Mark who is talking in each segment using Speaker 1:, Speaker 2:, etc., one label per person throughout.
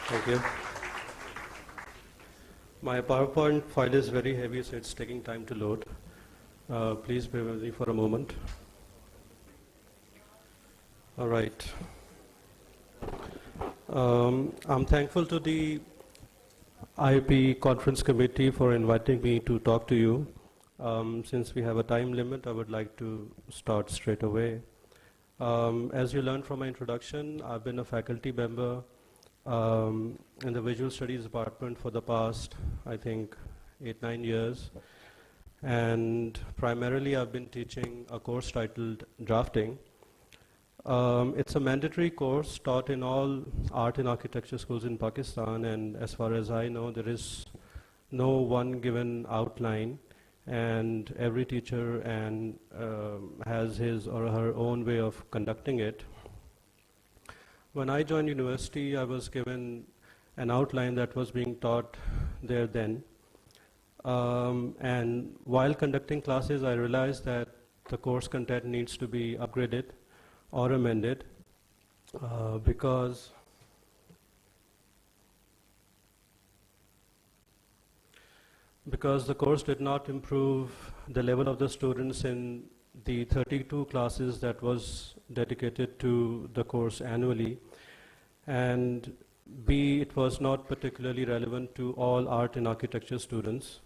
Speaker 1: Thank you. My PowerPoint file is very heavy, so it's taking time to load. Please bear with me for a moment. All right. I'm thankful to the IAP conference committee for inviting me to talk to you. Since we have a time limit, I would like to start straight away. As you learned from my introduction, I've been a faculty member in the Visual Studies department for the past, I think, 8-9 years. And primarily I've been teaching a course titled Drafting. It's a mandatory course taught in all art and architecture schools in Pakistan, and as far as I know, there is no one given outline, and every teacher has his or her own way of conducting it. When I joined university, I was given an outline that was being taught there then. And while conducting classes, I realized that the course content needs to be upgraded or amended because the course did not improve the level of the students in the 32 classes that was dedicated to the course annually, and B, it was not particularly relevant to all art and architecture students,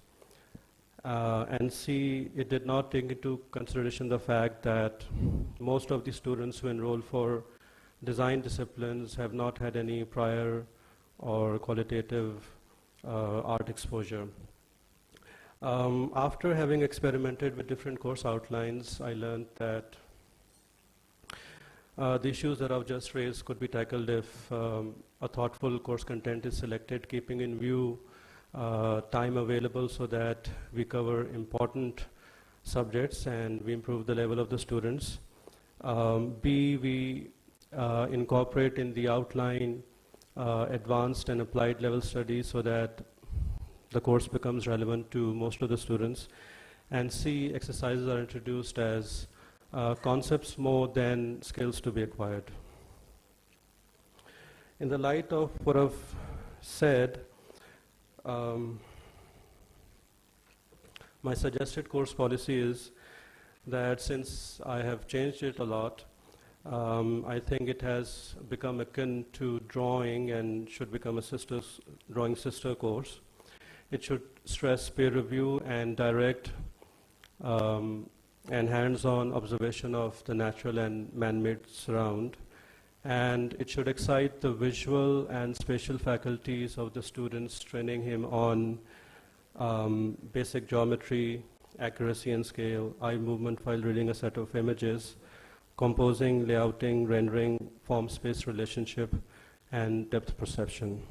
Speaker 1: and C, it did not take into consideration the fact that most of the students who enroll for design disciplines have not had any prior or qualitative art exposure. After having experimented with different course outlines, I learned that the issues that I've just raised could be tackled if a thoughtful course content is selected, keeping in view time available so that we cover important subjects and we improve the level of the students. B, we incorporate in the outline advanced and applied level studies so that the course becomes relevant to most of the students. And C, exercises are introduced as concepts more than skills to be acquired. In the light of what I've said, my suggested course policy is that since I have changed it a lot, I think it has become akin to drawing and should become a drawing sister course. It should stress peer review and direct and hands-on observation of the natural and man-made surround. And it should excite the visual and spatial faculties of the students, training him on basic geometry, accuracy and scale, eye movement while reading a set of images, composing, layouting, rendering, form-space relationship, and depth perception.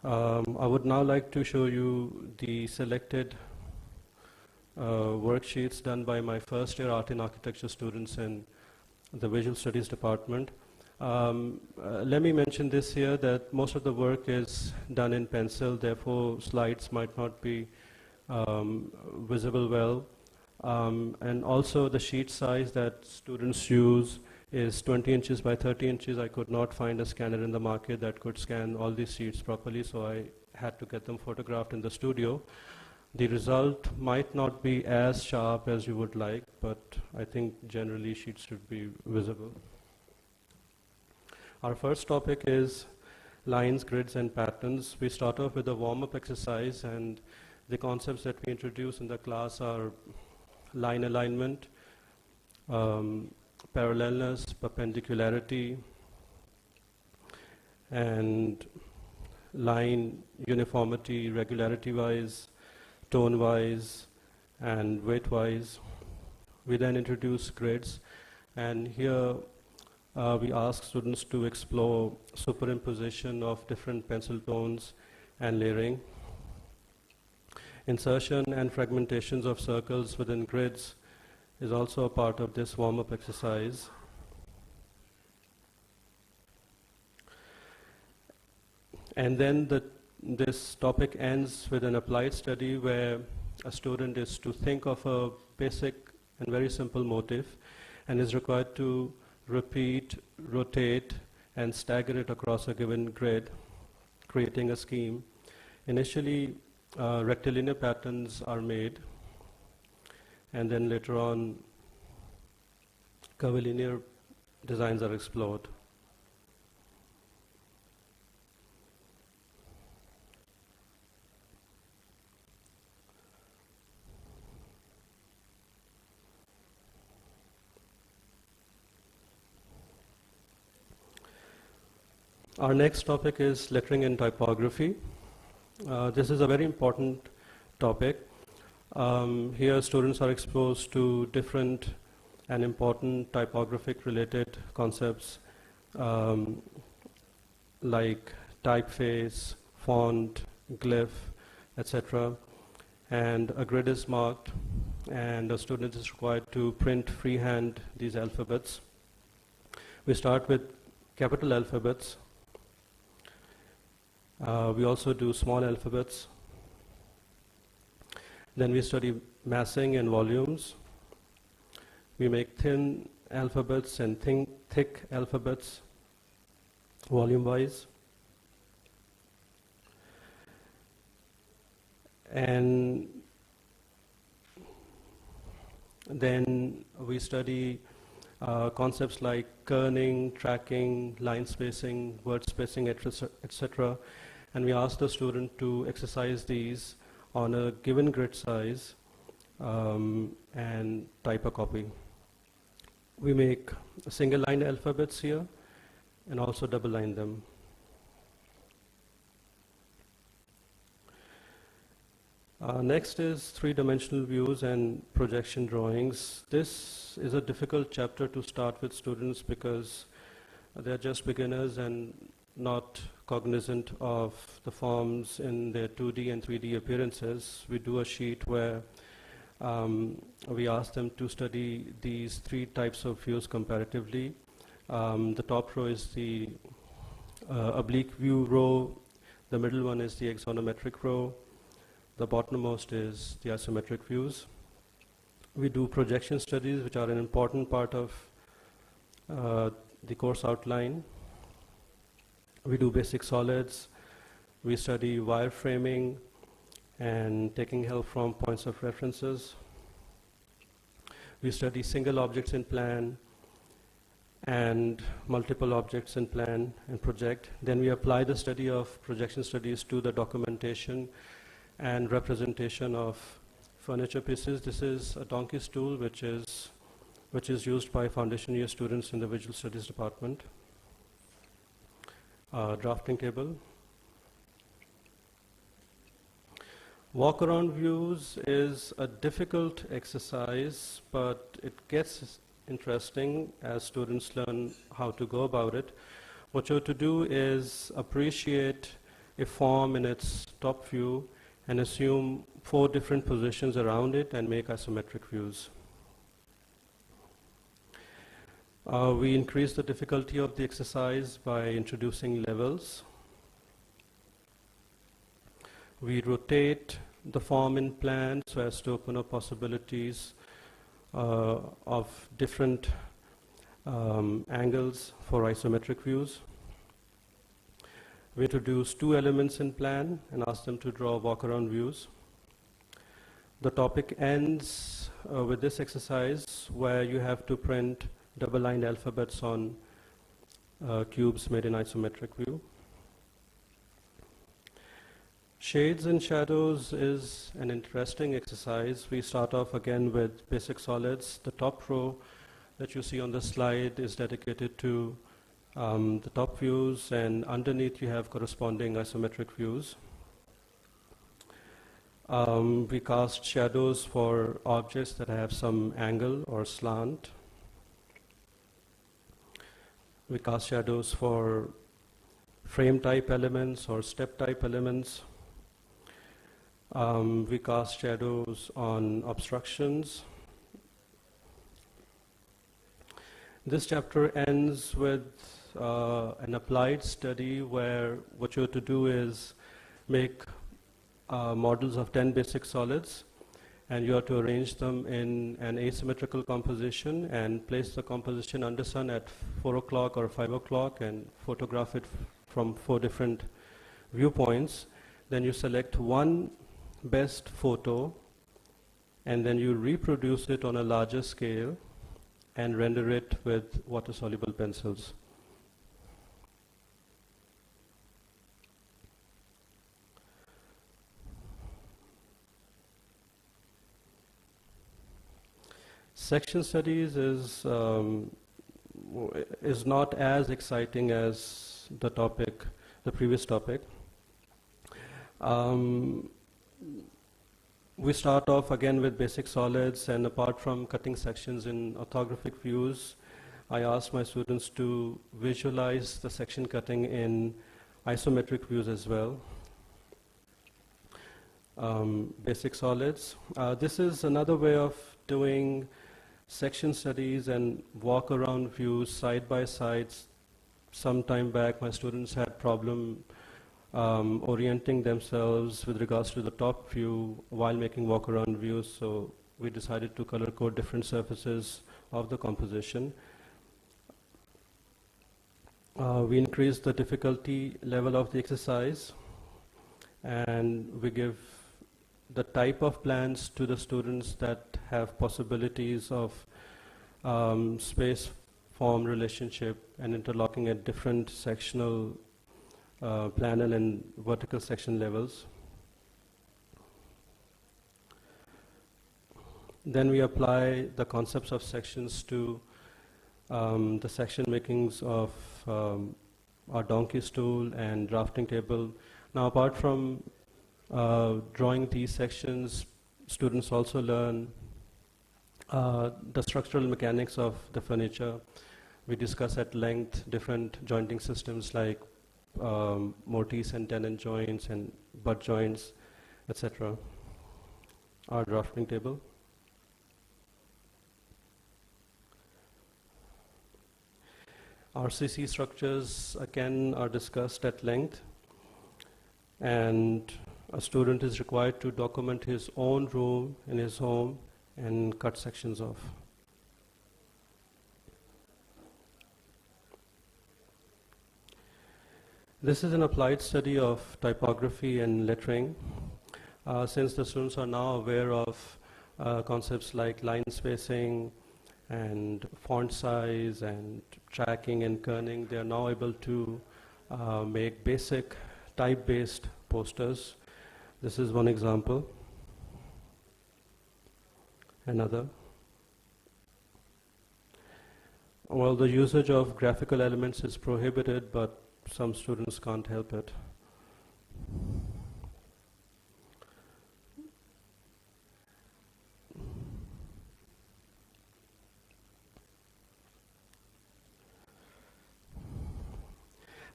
Speaker 1: I would now like to show you the selected worksheets done by my first year art and architecture students in the Visual Studies department. Let me mention this here that most of the work is done in pencil, therefore slides might not be visible well. And also the sheet size that students use is 20 inches by 30 inches. I could not find a scanner in the market that could scan all these sheets properly, so I had to get them photographed in the studio. The result might not be as sharp as you would like, but I think generally sheets should be visible. Our first topic is lines, grids, and patterns. We start off with a warm-up exercise, and the concepts that we introduce in the class are line alignment, parallelness, perpendicularity, and line uniformity, regularity-wise, tone-wise, and weight-wise. We then introduce grids, and here we ask students to explore superimposition of different pencil tones and layering. Insertion and fragmentations of circles within grids is also a part of this warm-up exercise. And then this topic ends with an applied study where a student is to think of a basic and very simple motif and is required to repeat, rotate, and stagger it across a given grid, creating a scheme. Initially, rectilinear patterns are made, and then later on, curvilinear designs are explored. Our next topic is lettering and typography. This is a very important topic. Here students are exposed to different and important typographic related concepts like typeface, font, glyph, etc. And a grid is marked, and a student is required to print freehand these alphabets. We start with capital alphabets. We also do small alphabets. Then we study massing and volumes. We make thin alphabets and thick alphabets, volume-wise. And then we study concepts like kerning, tracking, line spacing, word spacing, etc. And we ask the student to exercise these on a given grid size and type a copy. We make single line alphabets here and also double line them. Next is three-dimensional views and projection drawings. This is a difficult chapter to start with students because they're just beginners and not cognizant of the forms in their 2D and 3D appearances. We do a sheet where we ask them to study these three types of views comparatively. The top row is the oblique view row, the middle one is the axonometric row, the bottommost is the isometric views. We do projection studies, which are an important part of the course outline. We do basic solids. We study wireframing and taking help from points of references. We study single objects in plan and multiple objects in plan and project. Then we apply the study of projection studies to the documentation and representation of furniture pieces. This is a donkey stool which is used by foundation year students in the visual studies department. Drafting table. Walk around views is a difficult exercise, but it gets interesting as students learn how to go about it. What you have to do is appreciate a form in its top view and assume 4 different positions around it and make isometric views. We increase the difficulty of the exercise by introducing levels. We rotate the form in plan so as to open up possibilities of different angles for isometric views. We introduce 2 elements in plan and ask them to draw walk-around views. The topic ends with this exercise where you have to print double-lined alphabets on cubes made in isometric view. Shades and shadows is an interesting exercise. We start off again with basic solids. The top row that you see on the slide is dedicated to the top views, and underneath you have corresponding isometric views. We cast shadows for objects that have some angle or slant. We cast shadows for frame type elements or step type elements. We cast shadows on obstructions. This chapter ends with an applied study where what you have to do is make models of 10 basic solids and you have to arrange them in an asymmetrical composition and place the composition under sun at 4 o'clock or 5 o'clock and photograph it from 4 different viewpoints. Then you select one best photo and then you reproduce it on a larger scale and render it with water-soluble pencils. Section studies is not as exciting as the previous topic. We start off again with basic solids, and apart from cutting sections in orthographic views, I asked my students to visualize the section cutting in isometric views as well. Basic solids. This is another way of doing section studies and walk around views side by side. Some time back my students had problem orienting themselves with regards to the top view while making walk around views, so we decided to color code different surfaces of the composition. We increased the difficulty level of the exercise, and we give the type of plans to the students that have possibilities of space-form relationship and interlocking at different sectional planal and vertical section levels. Then we apply the concepts of sections to the section makings of our donkey stool and drafting table. Now, apart from drawing these sections, students also learn the structural mechanics of the furniture. We discuss at length different jointing systems like mortise and tenon joints and butt joints, etc. Our drafting table. RCC structures again are discussed at length, and a student is required to document his own room in his home and cut sections off. This is an applied study of typography and lettering. Since the students are now aware of concepts like line spacing and font size and tracking and kerning, they are now able to make basic type-based posters. This is one example. Another. Well, the usage of graphical elements is prohibited, but some students can't help it.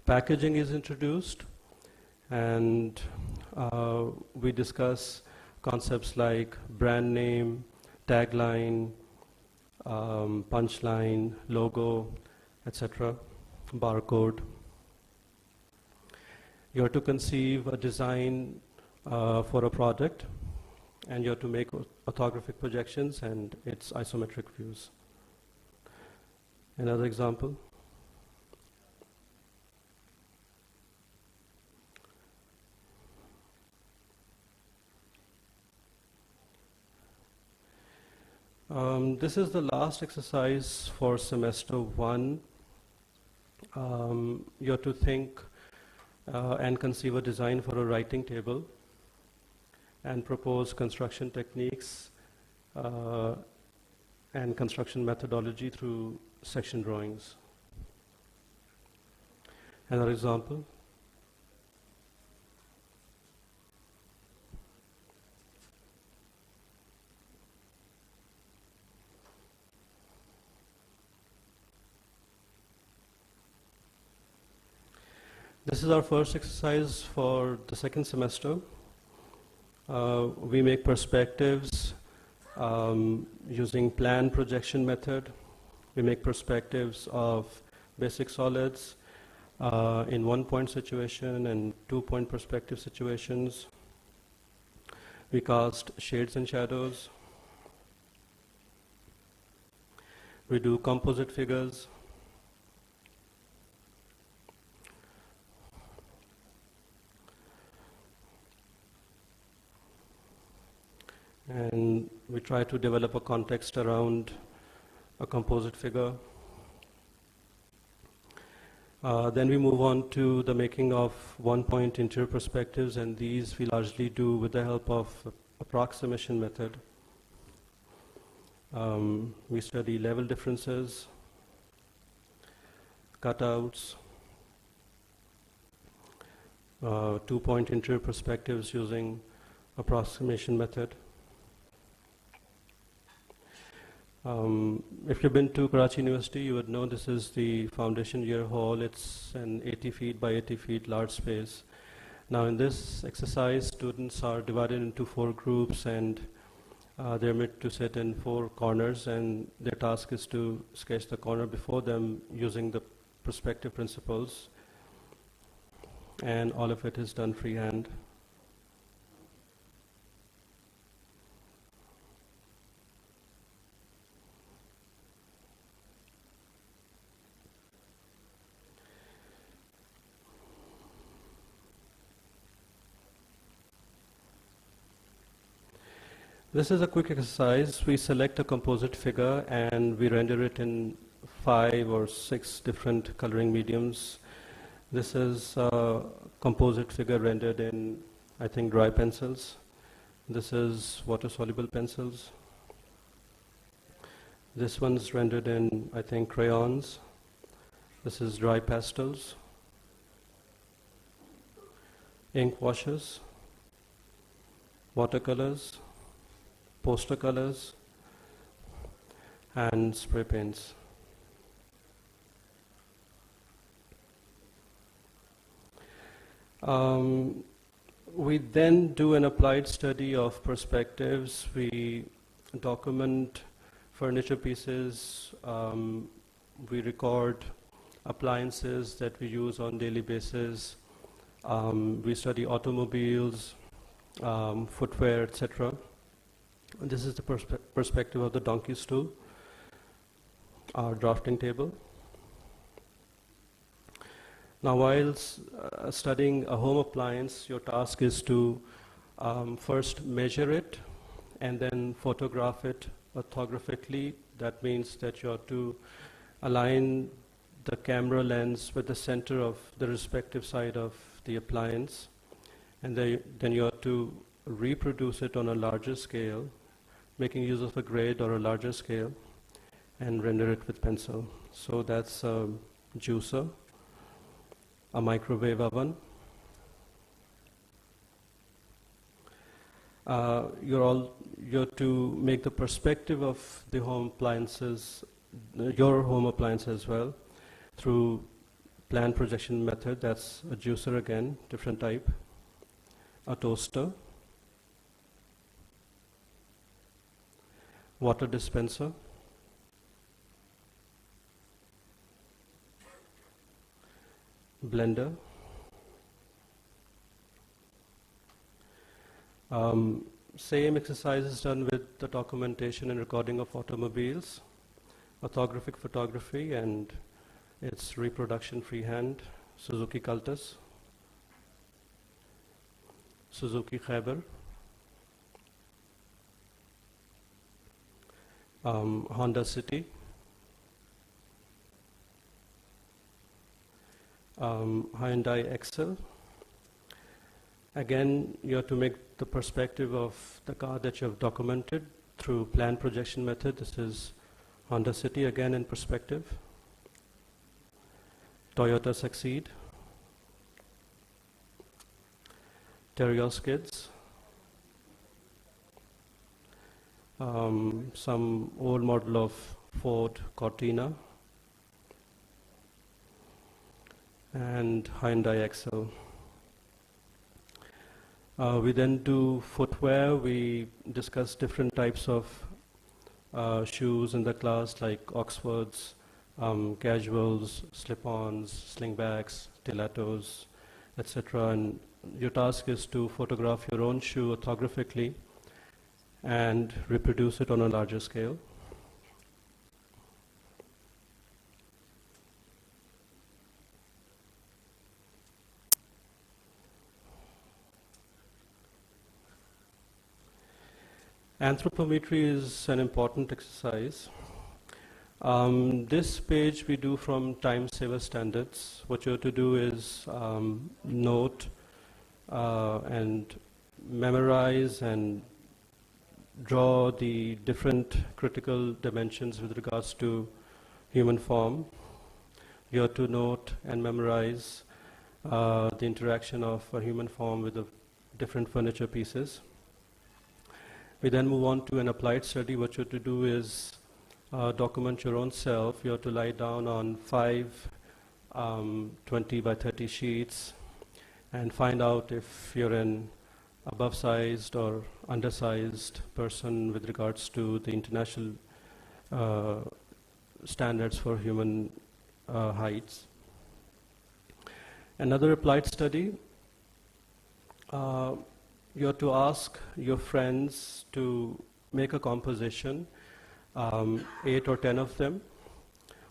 Speaker 1: Packaging is introduced, and we discuss concepts like brand name, tagline, punchline, logo, etc., barcode. You have to conceive a design for a product, and you have to make orthographic projections and its isometric views. Another example. This is the last exercise for semester 1. You have to think and conceive a design for a writing table and propose construction techniques and construction methodology through section drawings. Another example. This is our first exercise for the second semester. We make perspectives using plan projection method. We make perspectives of basic solids in 1-point situation and 2-point perspective situations. We cast shades and shadows. We do composite figures. And we try to develop a context around a composite figure. Then we move on to the making of one-point interior perspectives, and these we largely do with the help of approximation method. We study level differences, cutouts, two-point interior perspectives using approximation method. If you've been to Karachi University, you would know this is the foundation year hall. It's an 80 feet by 80 feet large space. Now in this exercise, students are divided into 4 groups, and they're made to sit in 4 corners, and their task is to sketch the corner before them using the perspective principles, and all of it is done freehand. This is a quick exercise. We select a composite figure and we render it in 5 or 6 different coloring mediums. This is a composite figure rendered in, I think, dry pencils. This is water-soluble pencils. This one's rendered in, I think, crayons. This is dry pastels, ink washes, watercolors, poster colors, and spray paints. We then do an applied study of perspectives. We document furniture pieces. We record appliances that we use on daily basis. We study automobiles, footwear, etc. This is the perspective of the donkey stool, our drafting table. Now, while studying a home appliance, your task is to first measure it and then photograph it orthographically. That means that you have to align the camera lens with the center of the respective side of the appliance, and then you have to reproduce it on a larger scale, making use of a grid or a larger scale, and render it with pencil. So that's a juicer, a microwave oven. You're to make the perspective of the home appliances, your home appliance as well, through plan projection method. That's a juicer again, different type, a toaster, water dispenser, blender, same exercise is done with the documentation and recording of automobiles, orthographic photography, and its reproduction freehand, Suzuki Cultus, Suzuki Khyber, Honda City, Hyundai Excel. Again, you have to make the perspective of the car that you have documented through plan projection method. This is Honda City again in perspective. Toyota Succeed, Terrio skids, some old model of Ford Cortina, and Hyundai Excel. We then do footwear. We discuss different types of shoes in the class, like Oxfords, casuals, slip-ons, slingbacks, stilettos, etc. And your task is to photograph your own shoe orthographically and reproduce it on a larger scale. Anthropometry is an important exercise. This page we do from time saver standards. What you have to do is note and memorize and draw the different critical dimensions with regards to human form. You have to note and memorize the interaction of a human form with the different furniture pieces. We then move on to an applied study. What you have to do is document your own self. You have to lie down on 5 20 by 30 sheets and find out if you're an above-sized or undersized person with regards to the international standards for human heights. Another applied study, you have to ask your friends to make a composition, 8 or 10 of them,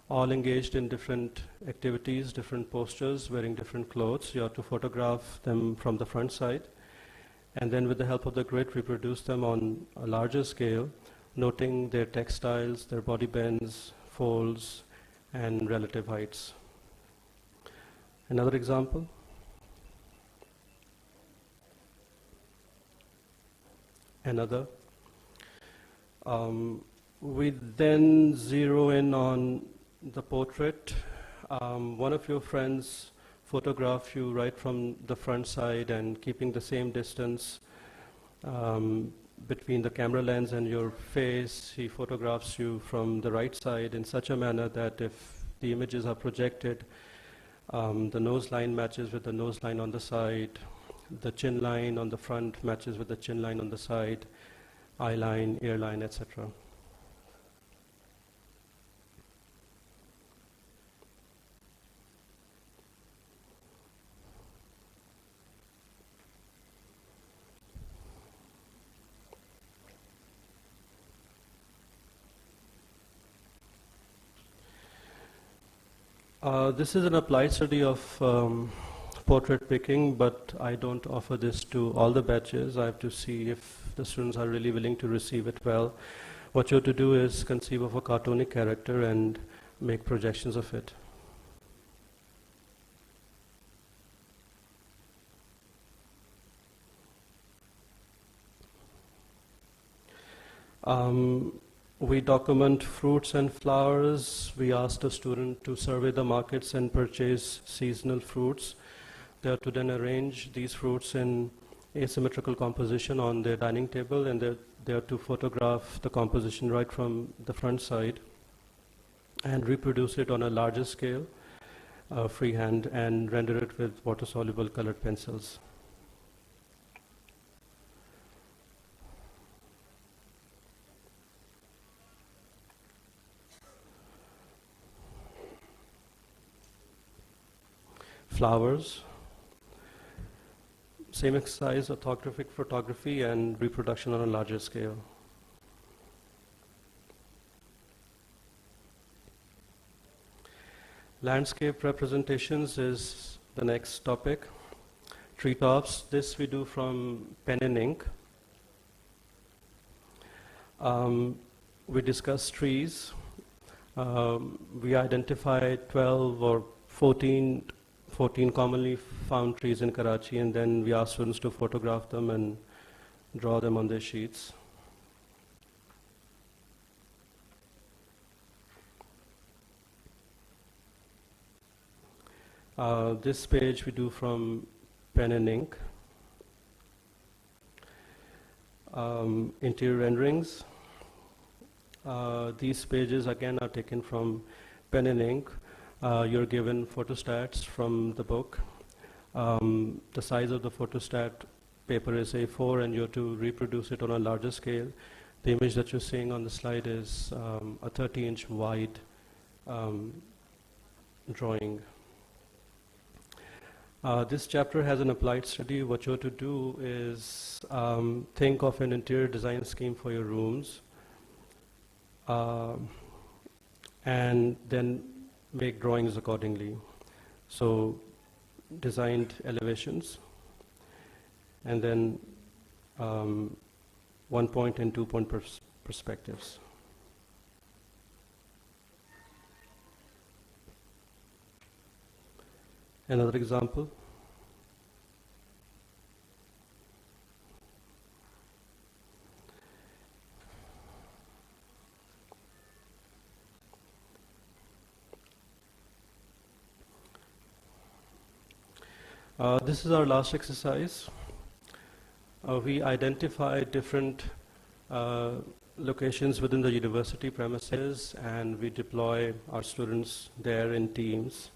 Speaker 1: all engaged in different activities, different postures, wearing different clothes. You have to photograph them from the front side, and then with the help of the grid reproduce them on a larger scale, noting their textiles, their body bends, folds, and relative heights. Another example. Another. We then zero in on the portrait. One of your friends photograph you right from the front side and keeping the same distance between the camera lens and your face. He photographs you from the right side in such a manner that if the images are projected, the nose line matches with the nose line on the side, the chin line on the front matches with the chin line on the side, eye line, ear line, etc. This is an applied study of portrait picking, but I don't offer this to all the batches. I have to see if the students are really willing to receive it well. What you have to do is conceive of a cartoonic character and make projections of it. We document fruits and flowers. We asked a student to survey the markets and purchase seasonal fruits. They have to then arrange these fruits in asymmetrical composition on their dining table, and they have to photograph the composition right from the front side and reproduce it on a larger scale, freehand, and render it with water-soluble colored pencils. Flowers. Same exercise, orthographic photography and reproduction on a larger scale. Landscape representations is the next topic. Treetops, this we do from pen and ink. We discuss trees. We identify 12 or 14 commonly found trees in Karachi, and then we ask students to photograph them and draw them on their sheets. This page we do from pen and ink. Interior renderings. These pages again are taken from pen and ink. You're given photostats from the book. The size of the photostat paper is A4, and you have to reproduce it on a larger scale. The image that you're seeing on the slide is a 30-inch wide drawing. This chapter has an applied study. What you're to do is think of an interior design scheme for your rooms, and then make drawings accordingly. So designed elevations, and then 1-point and 2-point perspectives. Another example. This is our last exercise. We identify different locations within the university premises, and we deploy our students there in teams,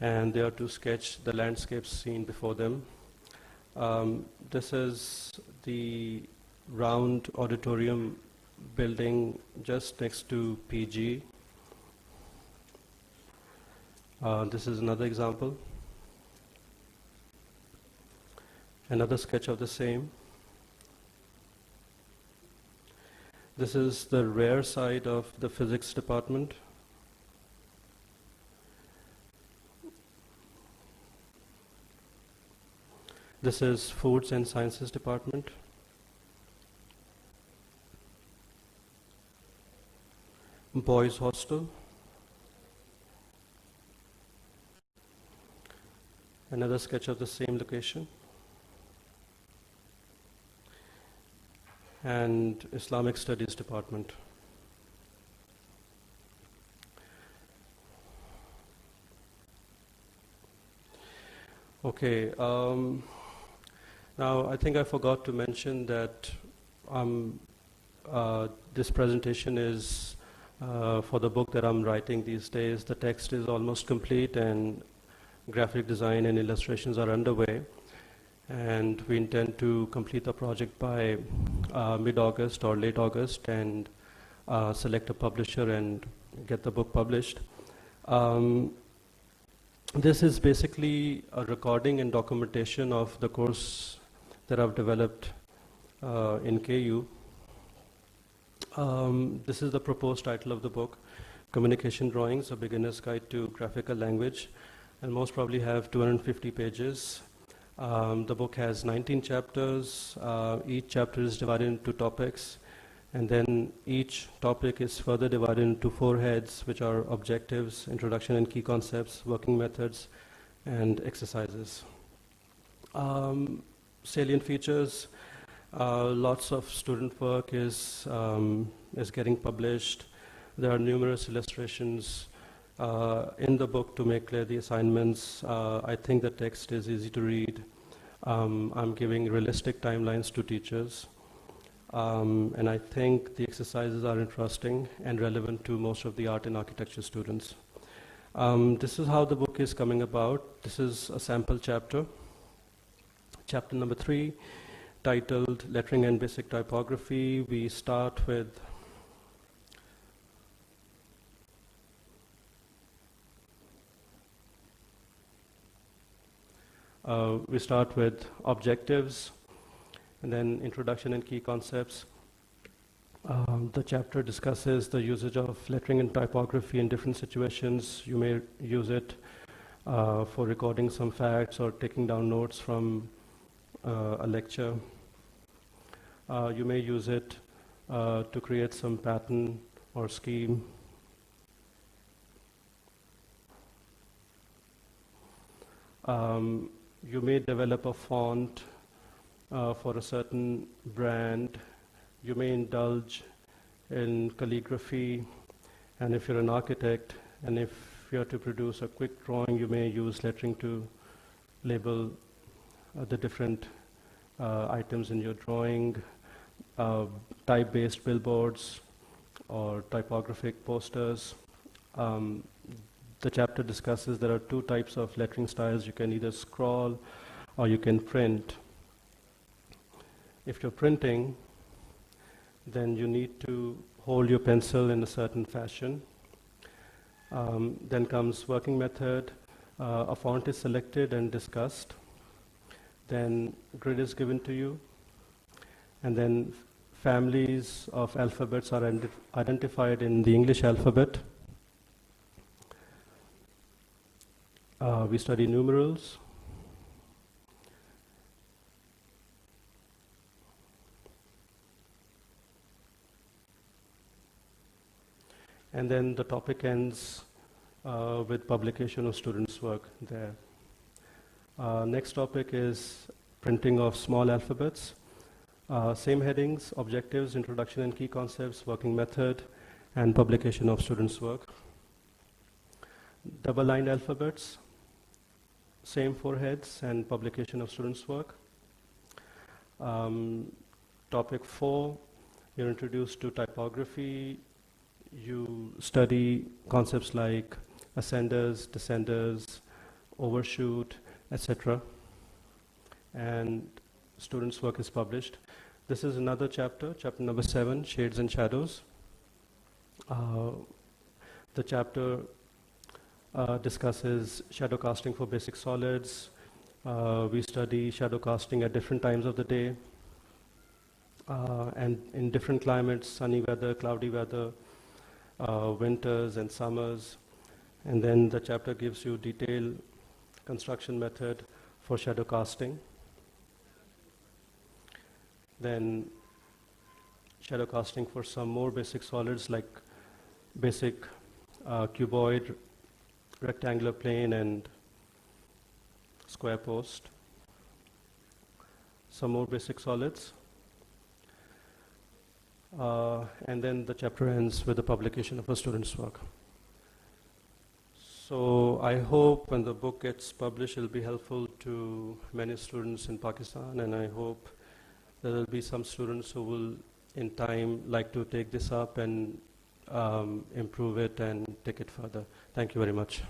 Speaker 1: and they are to sketch the landscapes seen before them. This is the round auditorium building just next to PG. This is another example. Another sketch of the same. This is the rear side of the physics department. This is foods and sciences department. Boys hostel. Another sketch of the same location. And Islamic Studies Department. Okay, now I think I forgot to mention that this presentation is for the book that I'm writing these days. The text is almost complete and graphic design and illustrations are underway. And we intend to complete the project by mid-August or late August and select a publisher and get the book published. This is basically a recording and documentation of the course that I've developed in KU. This is the proposed title of the book, Communication Drawings, A Beginner's Guide to Graphical Language, and most probably have 250 pages. The book has 19 chapters. Each chapter is divided into topics, and then each topic is further divided into 4 heads, which are objectives, introduction and key concepts, working methods, and exercises. Salient features, lots of student work is getting published. There are numerous illustrations in the book to make clear the assignments. I think the text is easy to read. I'm giving realistic timelines to teachers. And I think the exercises are interesting and relevant to most of the art and architecture students. This is how the book is coming about. This is a sample chapter. Chapter number 3, titled Lettering and Basic Typography. We start with objectives, and then introduction and key concepts. The chapter discusses the usage of lettering and typography in different situations. You may use it for recording some facts or taking down notes from a lecture. You may use it to create some pattern or scheme. You may develop a font for a certain brand. You may indulge in calligraphy, and if you're an architect and if you're to produce a quick drawing, you may use lettering to label the different items in your drawing, type-based billboards or typographic posters. The chapter discusses there are 2 types of lettering styles. You can either scroll or you can print. If you're printing, then you need to hold your pencil in a certain fashion. Then comes working method. A font is selected and discussed. Then grid is given to you. And then families of alphabets are identified in the English alphabet. We study numerals. And then the topic ends with publication of students' work there. Next topic is printing of small alphabets. Same headings, objectives, introduction and key concepts, working method, and publication of students' work. Double-lined alphabets, same 4 heads, and publication of students' work. Topic 4, you're introduced to typography. You study concepts like ascenders, descenders, overshoot, etc. And students' work is published. This is another chapter, chapter number 7, Shades and Shadows. The chapter discusses shadow casting for basic solids. We study shadow casting at different times of the day and in different climates, sunny weather, cloudy weather, winters and summers. And then the chapter gives you detailed construction method for shadow casting. Then shadow casting for some more basic solids like basic cuboid, rectangular plane, and square post. Some more basic solids. And then the chapter ends with the publication of a student's work. So I hope when the book gets published, it will be helpful to many students in Pakistan, and I hope there will be some students who will, in time, like to take this up and improve it and take it further. Thank you very much.